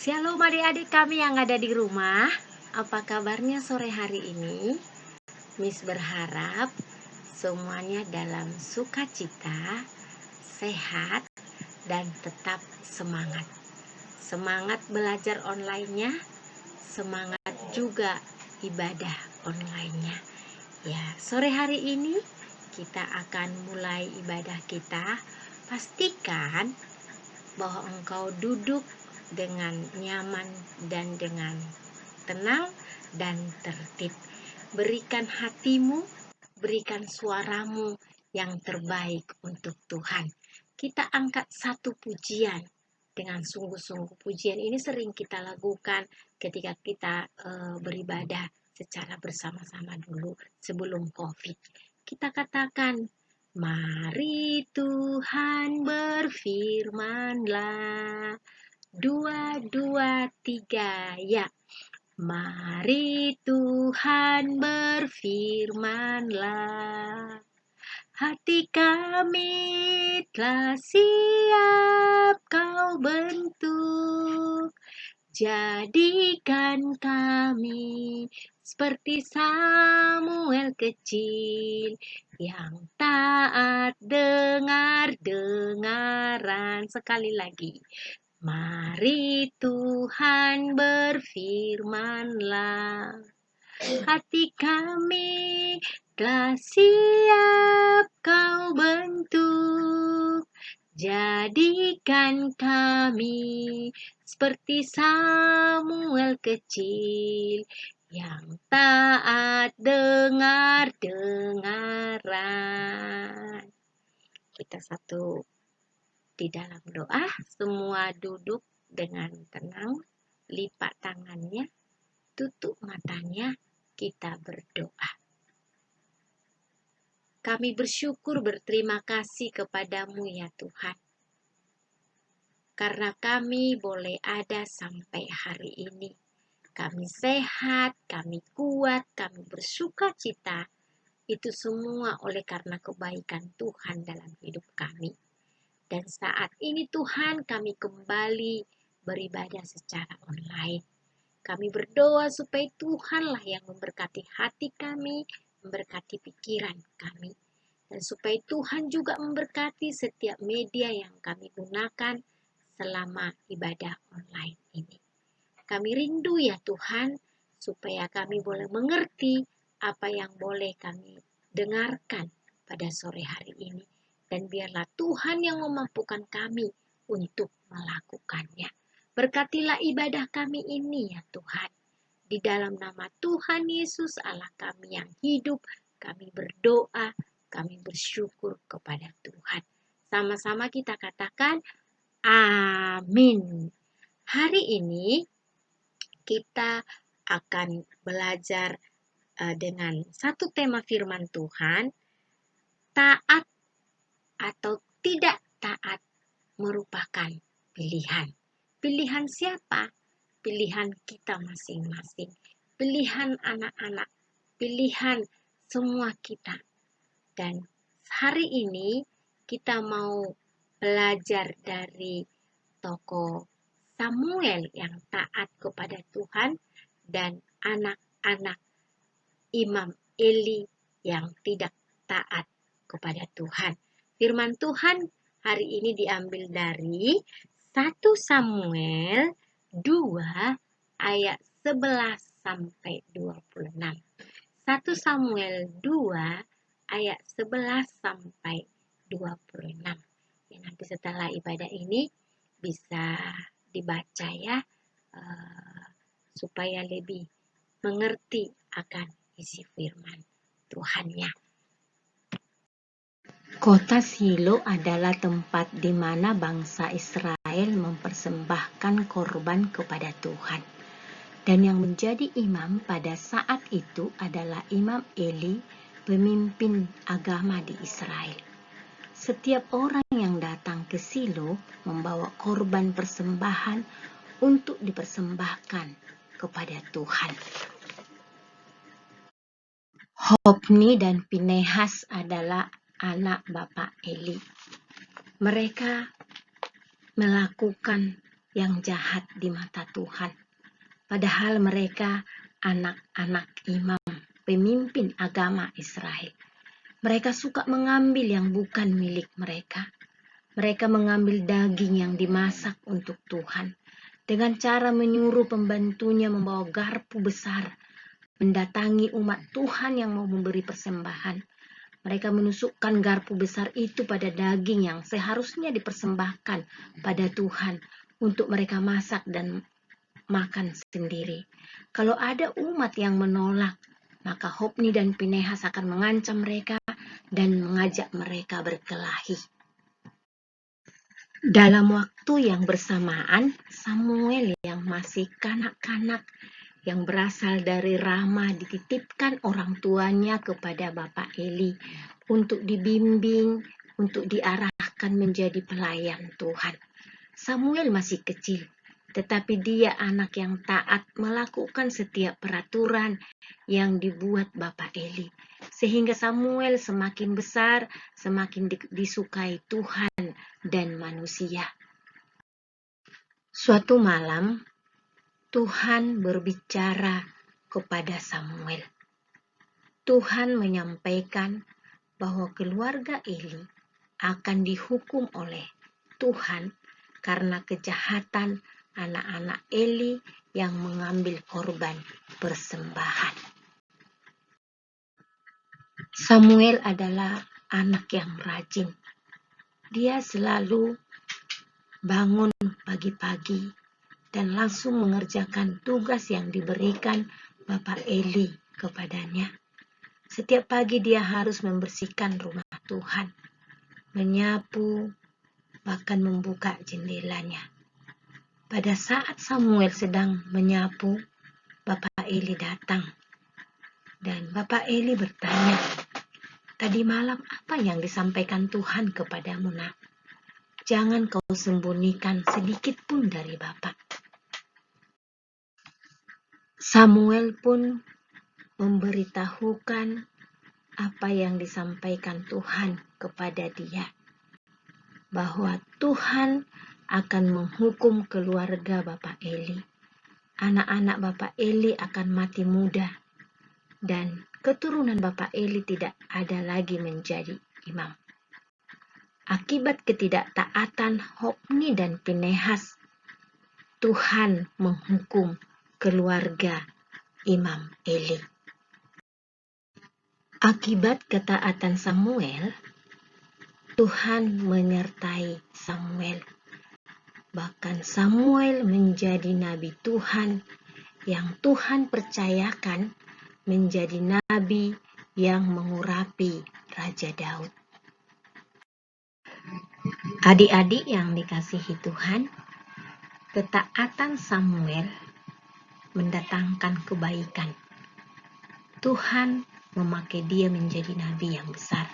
Shalom adik-adik kami yang ada di rumah. Apa kabarnya sore hari ini? Miss berharap semuanya dalam sukacita, sehat, dan tetap semangat. Semangat belajar online-nya, semangat juga ibadah online-nya. Ya, sore hari ini kita akan mulai ibadah kita. Pastikan bahwa engkau duduk dengan nyaman dan dengan tenang dan tertib. Berikan hatimu, berikan suaramu yang terbaik untuk Tuhan. Kita angkat satu pujian dengan sungguh-sungguh. Pujian ini sering kita lakukan ketika kita beribadah secara bersama-sama dulu sebelum COVID. Kita katakan, mari Tuhan berfirmanlah. 2, 2, 3, ya. Mari Tuhan berfirmanlah. Hati kami telah siap kau bentuk. Jadikan kami seperti Samuel kecil yang taat dengar-dengaran. Sekali lagi. Mari Tuhan berfirmanlah. Hati kami telah siap kau bentuk. Jadikan kami seperti Samuel kecil yang taat dengar-dengaran. Kita satu di dalam doa, semua duduk dengan tenang, lipat tangannya, tutup matanya, kita berdoa. Kami bersyukur berterima kasih kepadamu ya Tuhan. Karena kami boleh ada sampai hari ini. Kami sehat, kami kuat, kami bersukacita. Itu semua oleh karena kebaikan Tuhan dalam hidup kami. Dan saat ini Tuhan kami kembali beribadah secara online. Kami berdoa supaya Tuhanlah yang memberkati hati kami, memberkati pikiran kami. Dan supaya Tuhan juga memberkati setiap media yang kami gunakan selama ibadah online ini. Kami rindu ya Tuhan, supaya kami boleh mengerti apa yang boleh kami dengarkan pada sore hari ini. Dan biarlah Tuhan yang memampukan kami untuk melakukannya. Berkatilah ibadah kami ini ya Tuhan. Di dalam nama Tuhan Yesus Allah kami yang hidup, kami berdoa, kami bersyukur kepada Tuhan. Sama-sama kita katakan, amin. Hari ini kita akan belajar dengan satu tema firman Tuhan, taat atau tidak taat merupakan pilihan. Pilihan siapa? Pilihan kita masing-masing. Pilihan anak-anak. Pilihan semua kita. Dan hari ini kita mau belajar dari tokoh Samuel yang taat kepada Tuhan dan anak-anak Imam Eli yang tidak taat kepada Tuhan. Firman Tuhan hari ini diambil dari 1 Samuel 2 ayat 11 sampai 26. 1 Samuel 2 ayat 11 sampai 26. Ya, nanti setelah ibadah ini bisa dibaca ya, supaya lebih mengerti akan isi firman Tuhannya. Kota Shilo adalah tempat di mana bangsa Israel mempersembahkan korban kepada Tuhan. Dan yang menjadi imam pada saat itu adalah Imam Eli, pemimpin agama di Israel. Setiap orang yang datang ke Shilo membawa korban persembahan untuk dipersembahkan kepada Tuhan. Hofni dan Pinehas adalah anak bapak Eli. Mereka melakukan yang jahat di mata Tuhan. Padahal mereka anak-anak imam, pemimpin agama Israel. Mereka suka mengambil yang bukan milik mereka. Mereka mengambil daging yang dimasak untuk Tuhan dengan cara menyuruh pembantunya membawa garpu besar mendatangi umat Tuhan yang mau memberi persembahan. Mereka menusukkan garpu besar itu pada daging yang seharusnya dipersembahkan pada Tuhan untuk mereka masak dan makan sendiri. Kalau ada umat yang menolak, maka Hofni dan Pinehas akan mengancam mereka dan mengajak mereka berkelahi. Dalam waktu yang bersamaan, Samuel yang masih kanak-kanak yang berasal dari Rama dititipkan orang tuanya kepada Bapak Eli untuk dibimbing, untuk diarahkan menjadi pelayan Tuhan. Samuel masih kecil, tetapi dia anak yang taat melakukan setiap peraturan yang dibuat Bapak Eli. Sehingga Samuel semakin besar, semakin disukai Tuhan dan manusia. Suatu malam, Tuhan berbicara kepada Samuel. Tuhan menyampaikan bahwa keluarga Eli akan dihukum oleh Tuhan karena kejahatan anak-anak Eli yang mengambil korban persembahan. Samuel adalah anak yang rajin. Dia selalu bangun pagi-pagi dan langsung mengerjakan tugas yang diberikan Bapak Eli kepadanya. Setiap pagi dia harus membersihkan rumah Tuhan, menyapu, bahkan membuka jendelanya. Pada saat Samuel sedang menyapu, Bapak Eli datang. Dan Bapak Eli bertanya, "Tadi malam apa yang disampaikan Tuhan kepadamu, Nak? Jangan kau sembunyikan sedikit pun dari Bapak." Samuel pun memberitahukan apa yang disampaikan Tuhan kepada dia, bahwa Tuhan akan menghukum keluarga Bapak Eli. Anak-anak Bapak Eli akan mati muda, dan keturunan Bapak Eli tidak ada lagi menjadi imam. Akibat ketidaktaatan Hofni dan Pinehas, Tuhan menghukum keluarga Imam Eli. Akibat ketaatan Samuel, Tuhan menyertai Samuel. Bahkan Samuel menjadi nabi Tuhan yang Tuhan percayakan menjadi nabi yang mengurapi Raja Daud. Adik-adik yang dikasihi Tuhan, ketaatan Samuel mendatangkan kebaikan. Tuhan memakai dia menjadi nabi yang besar.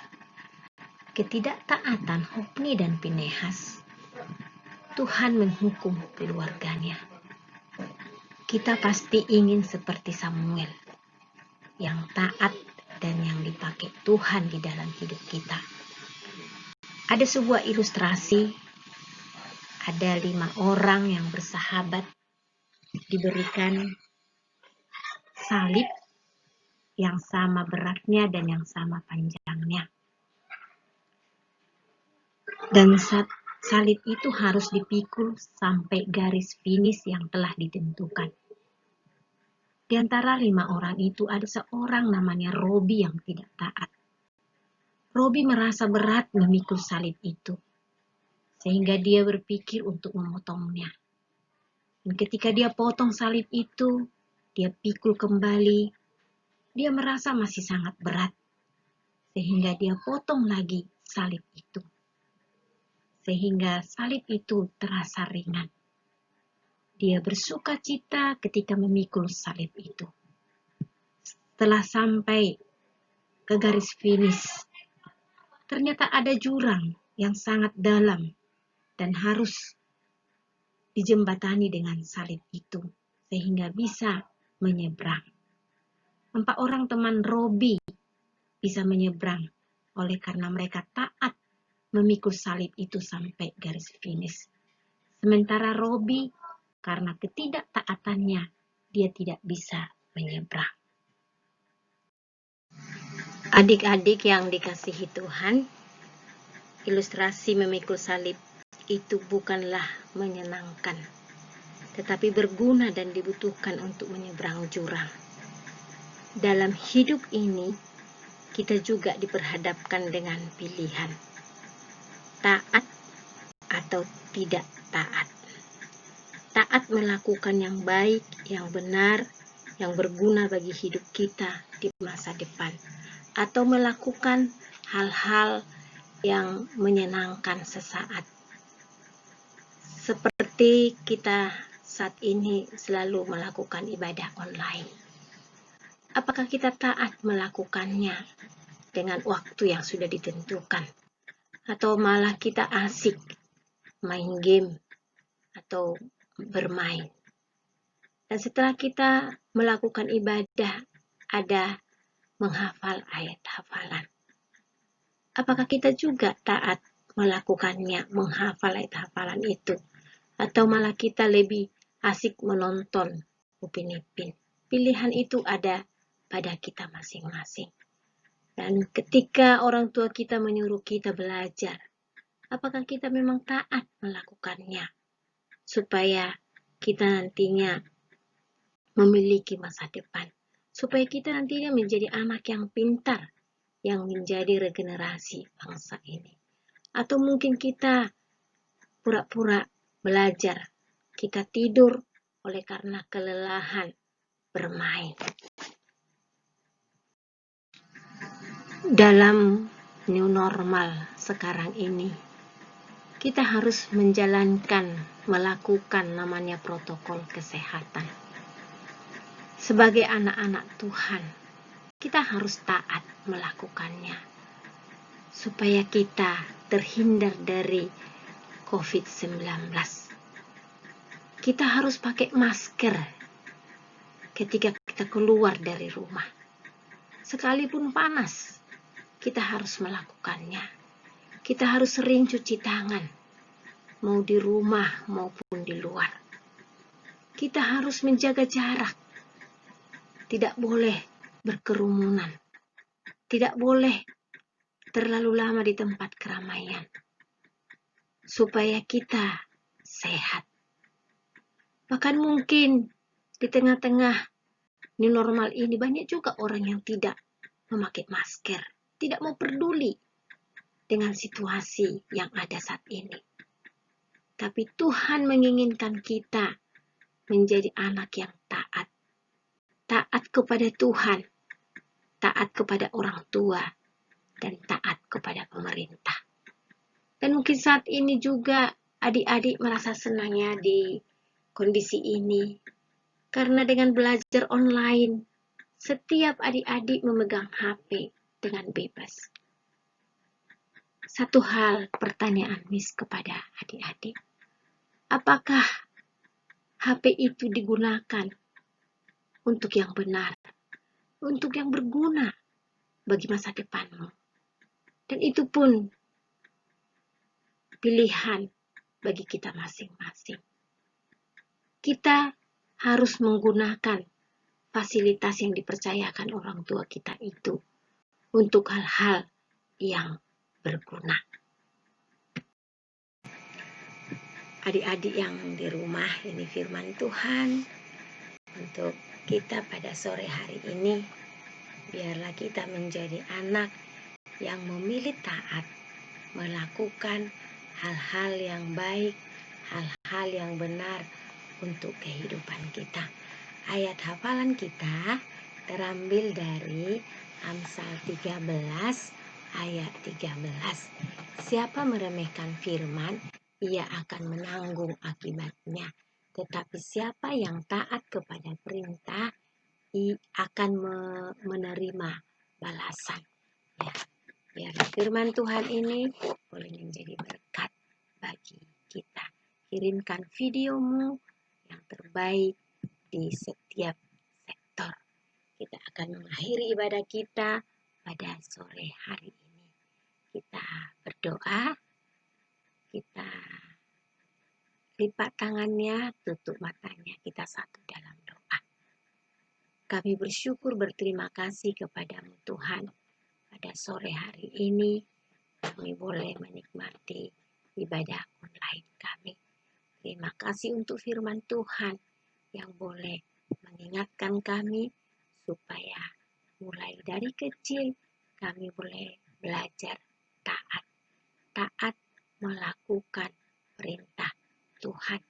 Ketidaktaatan Hofni dan Pinehas, Tuhan menghukum keluarganya. Kita pasti ingin seperti Samuel, yang taat dan yang dipakai Tuhan di dalam hidup kita. Ada sebuah ilustrasi, ada 5 orang yang bersahabat diberikan salib yang sama beratnya dan yang sama panjangnya. Dan salib itu harus dipikul sampai garis finish yang telah ditentukan. Di antara 5 orang itu ada seorang namanya Robi yang tidak taat. Robi merasa berat memikul salib itu, sehingga dia berpikir untuk memotongnya. Dan ketika dia potong salib itu, dia pikul kembali, dia merasa masih sangat berat, sehingga dia potong lagi salib itu. Sehingga salib itu terasa ringan. Dia bersuka cita ketika memikul salib itu. Setelah sampai ke garis finish, ternyata ada jurang yang sangat dalam dan harus dijembatani dengan salib itu sehingga bisa menyeberang. 4 orang teman Robi bisa menyeberang oleh karena mereka taat memikul salib itu sampai garis finish. Sementara Robi, karena ketidaktaatannya, dia tidak bisa menyeberang. Adik-adik yang dikasihi Tuhan, ilustrasi memikul salib itu bukanlah menyenangkan, tetapi berguna dan dibutuhkan untuk menyeberang jurang. Dalam hidup ini, kita juga diperhadapkan dengan pilihan, taat atau tidak taat. Taat melakukan yang baik, yang benar, yang berguna bagi hidup kita di masa depan, atau melakukan hal-hal yang menyenangkan sesaat. Seperti kita saat ini selalu melakukan ibadah online. Apakah kita taat melakukannya dengan waktu yang sudah ditentukan? Atau malah kita asik main game atau bermain? Dan setelah kita melakukan ibadah, ada menghafal ayat hafalan. Apakah kita juga taat melakukannya, menghafal ayat hafalan itu? Atau malah kita lebih asik menonton Upin Ipin? Pilihan itu ada pada kita masing-masing. Dan ketika orang tua kita menyuruh kita belajar, apakah kita memang taat melakukannya? Supaya kita nantinya memiliki masa depan. Supaya kita nantinya menjadi anak yang pintar, yang menjadi regenerasi bangsa ini. Atau mungkin kita pura-pura belajar, kita tidur oleh karena kelelahan bermain. Dalam new normal sekarang ini, kita harus melakukan namanya protokol kesehatan. Sebagai anak-anak Tuhan, kita harus taat melakukannya supaya kita terhindar dari COVID-19. Kita harus pakai masker ketika kita keluar dari rumah. Sekalipun panas, kita harus melakukannya. Kita harus sering cuci tangan, mau di rumah maupun di luar. Kita harus menjaga jarak. Tidak boleh berkerumunan. Tidak boleh terlalu lama di tempat keramaian. Supaya kita sehat. Bahkan mungkin di tengah-tengah new normal ini banyak juga orang yang tidak memakai masker. Tidak mau peduli dengan situasi yang ada saat ini. Tapi Tuhan menginginkan kita menjadi anak yang taat. Taat kepada Tuhan, taat kepada orang tua, dan taat kepada pemerintah. Dan mungkin saat ini juga adik-adik merasa senangnya di kondisi ini. Karena dengan belajar online, setiap adik-adik memegang HP dengan bebas. Satu hal pertanyaan Miss kepada adik-adik. Apakah HP itu digunakan untuk yang benar, untuk yang berguna bagi masa depanmu? Dan itu pun pilihan bagi kita masing-masing. Kita harus menggunakan fasilitas yang dipercayakan orang tua kita itu untuk hal-hal yang berguna. Adik-adik yang di rumah, ini firman Tuhan untuk kita pada sore hari ini. Biarlah kita menjadi anak yang memilih taat, melakukan hal-hal yang baik, hal-hal yang benar untuk kehidupan kita. Ayat hafalan kita terambil dari Amsal 13 ayat 13. Siapa meremehkan firman, ia akan menanggung akibatnya. Tetapi siapa yang taat kepada perintah, akan menerima balasan. Ya, biar firman Tuhan ini boleh menjadi berkat bagi kita. Kirimkan videomu yang terbaik di setiap sektor. Kita akan mengakhiri ibadah kita pada sore hari ini. Kita berdoa, kita lipat tangannya, tutup matanya, kita satu dalam doa. Kami bersyukur berterima kasih kepadamu Tuhan. Pada sore hari ini kami boleh menikmati ibadah online kami. Terima kasih untuk firman Tuhan yang boleh mengingatkan kami supaya mulai dari kecil kami boleh belajar taat. Taat melakukan perintah Tuhan.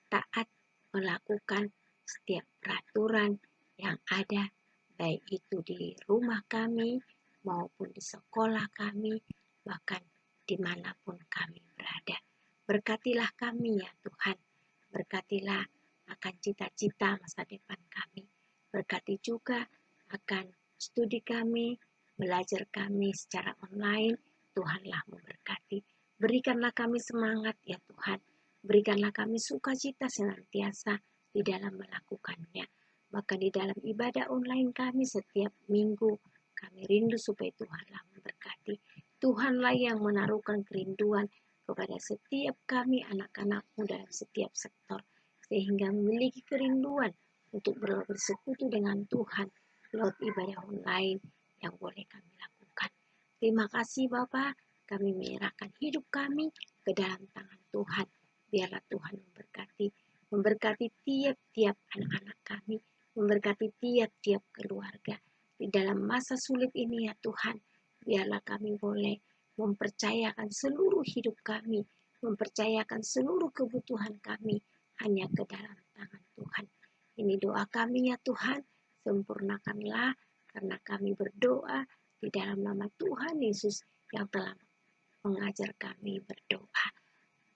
Taat melakukan setiap peraturan yang ada, baik itu di rumah kami maupun di sekolah kami, bahkan dimanapun kami berada. Berkatilah kami ya Tuhan, berkatilah akan cita-cita masa depan kami, berkati juga akan studi kami, belajar kami secara online. Tuhanlah memberkati, berikanlah kami semangat ya Tuhan, berikanlah kami sukacita senantiasa di dalam melakukannya. Bahkan di dalam ibadah online kami setiap minggu, kami rindu supaya Tuhanlah memberkati. Tuhanlah yang menaruhkan kerinduan kepada setiap kami anak-anakmu dalam setiap sektor, sehingga memiliki kerinduan untuk bersekutu dengan Tuhan lewat ibadah online yang boleh kami lakukan. Terima kasih Bapa, kami menyerahkan hidup kami ke dalam tangan Tuhan. Biarlah Tuhan memberkati tiap-tiap anak-anak kami, memberkati tiap-tiap keluarga. Di dalam masa sulit ini ya Tuhan, biarlah kami boleh mempercayakan seluruh hidup kami, mempercayakan seluruh kebutuhan kami hanya ke dalam tangan Tuhan. Ini doa kami ya Tuhan, sempurnakanlah karena kami berdoa di dalam nama Tuhan Yesus yang telah mengajar kami berdoa.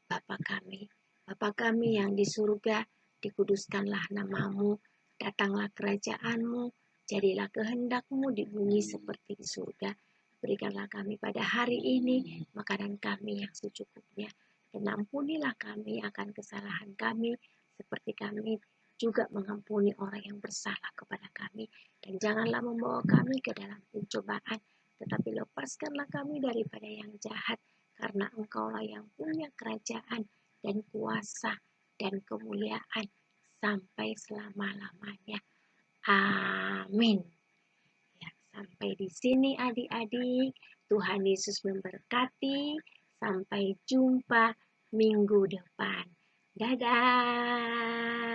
Bapa kami yang di surga, dikuduskanlah namamu, datanglah kerajaanmu, jadilah kehendakmu di bumi seperti di surga. Berikanlah kami pada hari ini makanan kami yang secukupnya, dan ampunilah kami akan kesalahan kami, seperti kami juga mengampuni orang yang bersalah kepada kami. Dan janganlah membawa kami ke dalam pencobaan, tetapi lepaskanlah kami daripada yang jahat, karena Engkaulah yang punya kerajaan dan kuasa dan kemuliaan sampai selama-lamanya. Amin. Ya, sampai di sini adik-adik. Tuhan Yesus memberkati. Sampai jumpa minggu depan. Dadah.